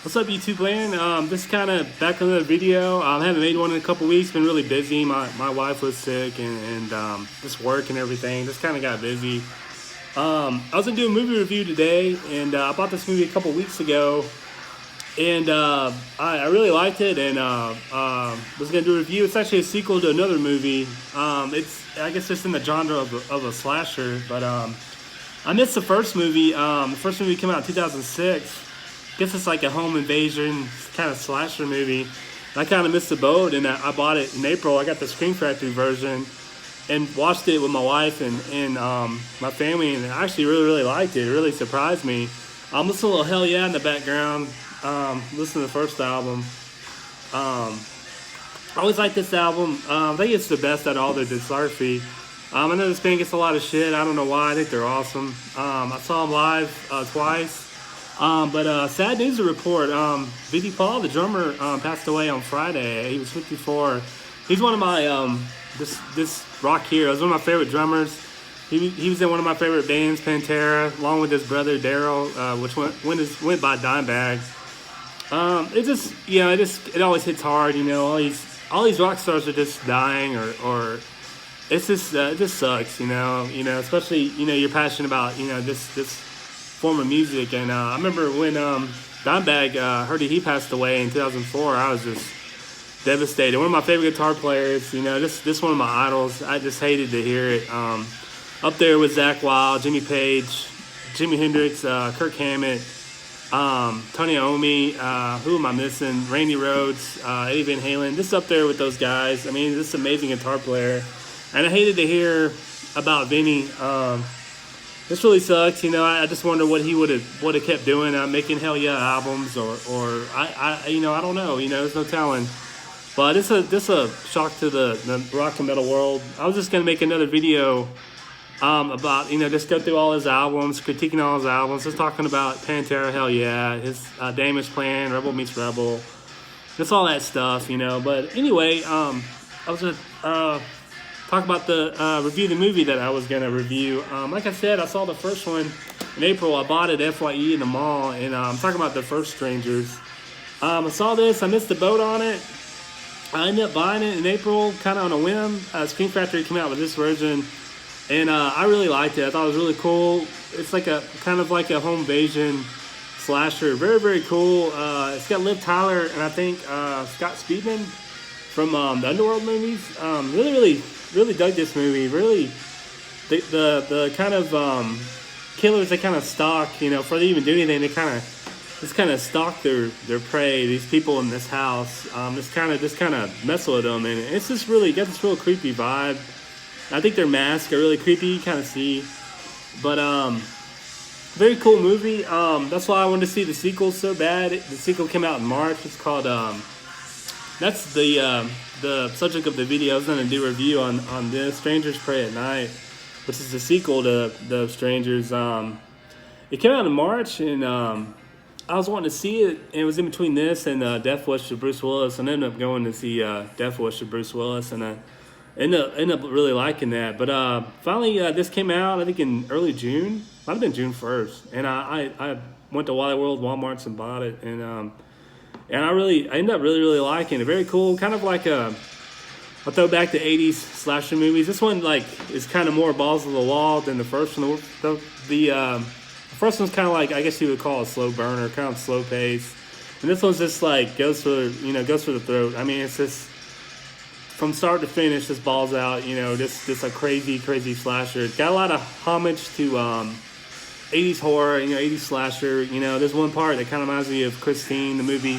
What's up, YouTube land? This kind of back on the video. I haven't made one in a couple weeks. Been really busy. My wife was sick and just work and everything. Just kind of got busy. I was gonna do a movie review today, and I bought this movie a couple weeks ago, and I really liked it, and was gonna do a review. It's actually a sequel to another movie. It's I guess it's in the genre of a slasher, but I missed the first movie. The first movie came out in 2006. I guess it's like a home invasion kind of slasher movie. I kind of missed the boat, and I bought it in April. I got the Scream Factory version and watched it with my wife and my family, and I actually really liked it. It really surprised me. Listening to a little Hell Yeah in the background. Listen to the first album. I always like this album. I think it's the best out of all their discography. I know this band gets a lot of shit. I don't know why. I think they're awesome. I saw them live twice. But sad news to report. Vinnie Paul, the drummer, passed away on Friday. He was 54. He's one of my this rock heroes. One of my favorite drummers. He was in one of my favorite bands, Pantera, along with his brother Daryl, which went by Dimebag. It always hits hard. You know, all these rock stars are just dying, or it's just it just sucks. You know, especially you're passionate about this form of music. And I remember when Dimebag heard that he passed away in 2004. I was just devastated. One of my favorite guitar players. This one of my idols. I just hated to hear it. Up there with Zakk Wylde, Jimmy Page, Jimi Hendrix, Kirk Hammett, Tony Iommi. Who am I missing? Randy Rhoads, Eddie Van Halen. Just up there with those guys. I mean, this amazing guitar player. And I hated to hear about Vinny. This really sucks. I just wonder what he would have kept doing, making Hell Yeah albums, or I don't know. There's no telling. But this a shock to the rock and metal world. I was just gonna make another video about just go through all his albums, critiquing all his albums, just talking about Pantera, Hell Yeah, his Damageplan, Rebel Meets Rebel, just all that stuff. But anyway, I was gonna talk about the review the movie that I was gonna review. Like I said, I saw the first one in April. I bought it at FYE in the mall, and I'm talking about The First Strangers. I saw this. I missed the boat on it. I ended up buying it in April, kind of on a whim. Scream Factory came out with this version, and I really liked it. I thought it was really cool. It's like a kind of like a home invasion slasher. Very cool. It's got Liv Tyler and I think Scott Speedman from the Underworld movies. Really dug this movie. Really, the kind of killers they kind of stalk. Before they even do anything, they kind of stalk their prey. These people in this house. Just kind of mess with them, and it's just really got this real creepy vibe. I think their masks are really creepy. You kind of see, but very cool movie. That's why I wanted to see the sequel so bad. The sequel came out in March. It's called that's the subject of the video. I was going to do a review on this, Strangers Pray at Night, which is the sequel to The Strangers. It came out in March, and I was wanting to see it, and it was in between this and Death Wish with Bruce Willis, and I ended up going to see Death Wish with Bruce Willis, and I ended up really liking that. But finally, this came out, I think, in early June. Might have been June 1st, and I went to Wally World, Walmart's, and bought it, and I ended up really liking it. Very cool, kind of like a throwback to 80s slasher movies. This one is kind of more balls to the wall than the first one. The first one's kind of like, I guess you would call it a slow burner, kind of slow pace. And this one's just like goes for the throat. I mean, it's just from start to finish, just balls out. Just a crazy slasher. It's got a lot of homage to 80s horror, 80s slasher. There's one part that kind of reminds me of Christine, the movie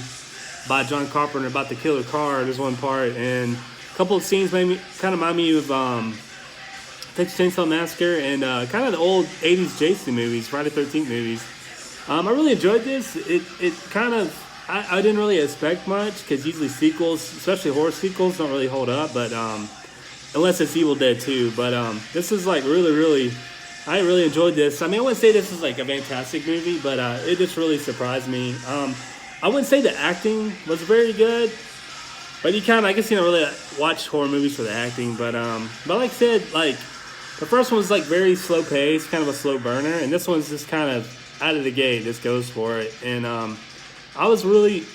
by John Carpenter about the killer car. There's one part, and a couple of scenes kind of remind me of Texas Chainsaw Massacre and kind of the old 80s Jason movies, Friday the 13th movies. I really enjoyed this. It kind of, I didn't really expect much, because usually sequels, especially horror sequels, don't really hold up, but unless it's Evil Dead 2. But this is like really, I really enjoyed this. I mean, I wouldn't say this is like a fantastic movie, but it just really surprised me. I wouldn't say the acting was very good, but I guess you don't really watch horror movies for the acting. But like I said, the first one was like very slow paced, kind of a slow burner, and this one's just kind of out of the gate, just goes for it. And I was really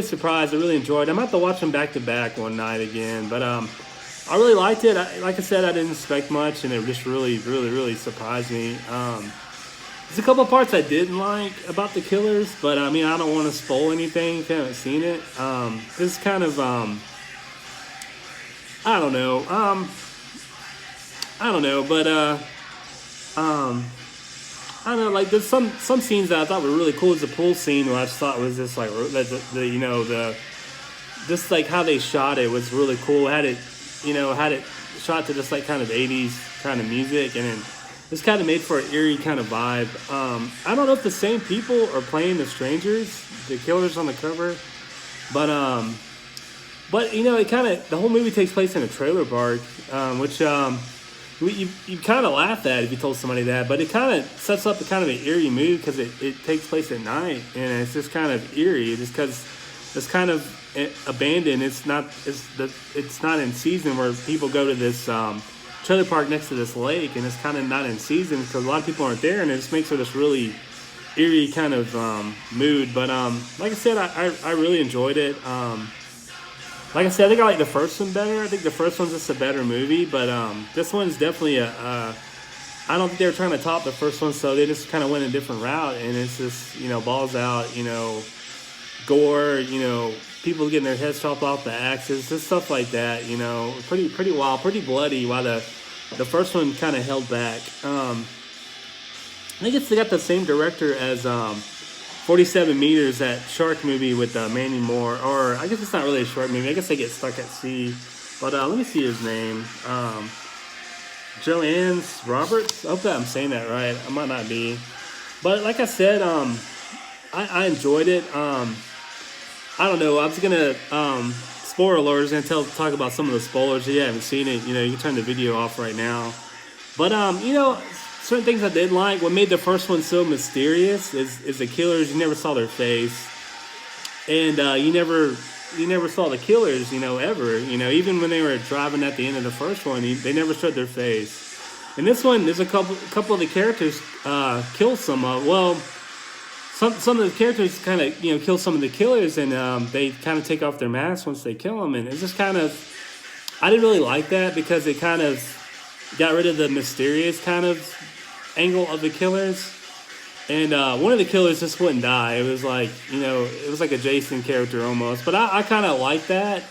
surprised. I really enjoyed it. I'm gonna have to watch them back to back one night again. But I really liked it. Like I said, I didn't expect much, and it just really surprised me. There's a couple of parts I didn't like about the Killers, but I mean, I don't want to spoil anything if you haven't seen it. This is kind of I don't know. I don't know, but um, I don't know. Like there's some scenes that I thought were really cool. There's a pool scene where I just thought was just like the you know the just like how they shot it was really cool. Had it shot to just like kind of 80s kind of music, and then it's kind of made for an eerie kind of vibe. I don't know if the same people are playing the strangers, the Killers on the cover, but but it kind of the whole movie takes place in a trailer park, which you kind of laugh at if you told somebody that, but it kind of sets up a kind of an eerie mood because it takes place at night, and it's just kind of eerie just because it's kind of abandoned. It's not in season where people go to this trailer park next to this lake, and it's kind of not in season because a lot of people aren't there, and it just makes for this really eerie kind of mood. But like I said, I really enjoyed it. Like I said, I think I like the first one better. I think the first one's just a better movie, but this one's definitely I don't think they were trying to top the first one, so they just kind of went a different route, and it's just balls out, gore, people getting their heads chopped off the axes, just stuff like that. Pretty wild, pretty bloody. While the first one kind of held back. I think they got the same director as 47 Meters, that shark movie with Mandy Moore, or I guess it's not really a shark movie. I guess they get stuck at sea. But let me see his name. Joanne Roberts. I hope that I'm saying that right. I might not be. But like I said, I enjoyed it. I don't know. I was gonna spoiler alert. I was gonna talk about some of the spoilers. If you haven't seen it, you can turn the video off right now. But certain things I did like. What made the first one so mysterious is the Killers. You never saw their face, and you never saw the Killers. Ever. Even when they were driving at the end of the first one, they never showed their face. In this one, there's a couple of the characters kill some. Some of the characters kind of kill some of the Killers, and they kind of take off their masks once they kill them, and it's just kind of I didn't really like that because it kind of got rid of the mysterious kind of angle of the Killers, and one of the Killers just wouldn't die. It was like it was like a Jason character almost, but I kind of like that.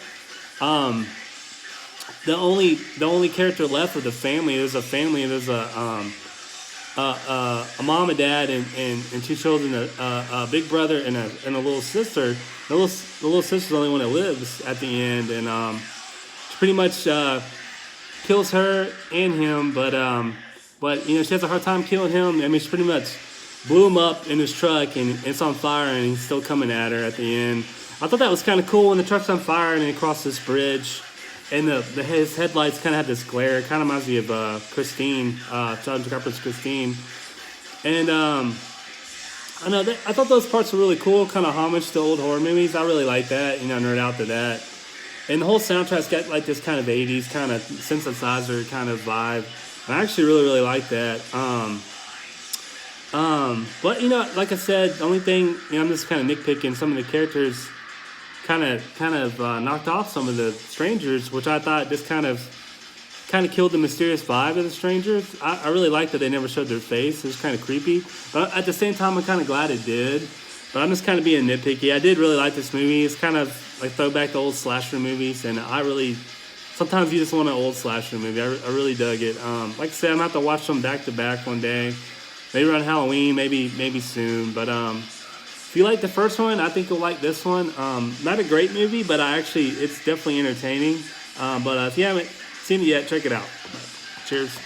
The only character left with the family. There's a family. There's a mom and dad and two children, a big brother and a little sister. The little sister's the only one that lives at the end, and she pretty much kills her and him, but she has a hard time killing him. I mean, she pretty much blew him up in his truck, and it's on fire, and he's still coming at her at the end. I thought that was kind of cool when the truck's on fire and they cross this bridge, and his headlights kind of have this glare. It kind of reminds me of Christine, John Carpenter's Christine. And I know I thought those parts were really cool, kind of homage to old horror movies. I really like that, nerd out to that. And the whole soundtrack's got like this kind of 80s kind of synthesizer kind of vibe. I actually really like that. But like I said, the only thing, I'm just kind of nitpicking. Some of the characters kind of knocked off some of the strangers, which I thought just kind of killed the mysterious vibe of the strangers. I really liked that they never showed their face. It was kind of creepy, but at the same time, I'm kind of glad it did. But I'm just kind of being nitpicky. I did really like this movie. It's kind of like throwback to old slasher movies, and sometimes you just want an old slasher movie. I really dug it. Like I said, I'm going to have to watch them back to back one day. Maybe around Halloween, maybe soon. But if you like the first one, I think you'll like this one. Not a great movie, but it's definitely entertaining. But if you haven't seen it yet, check it out. Cheers.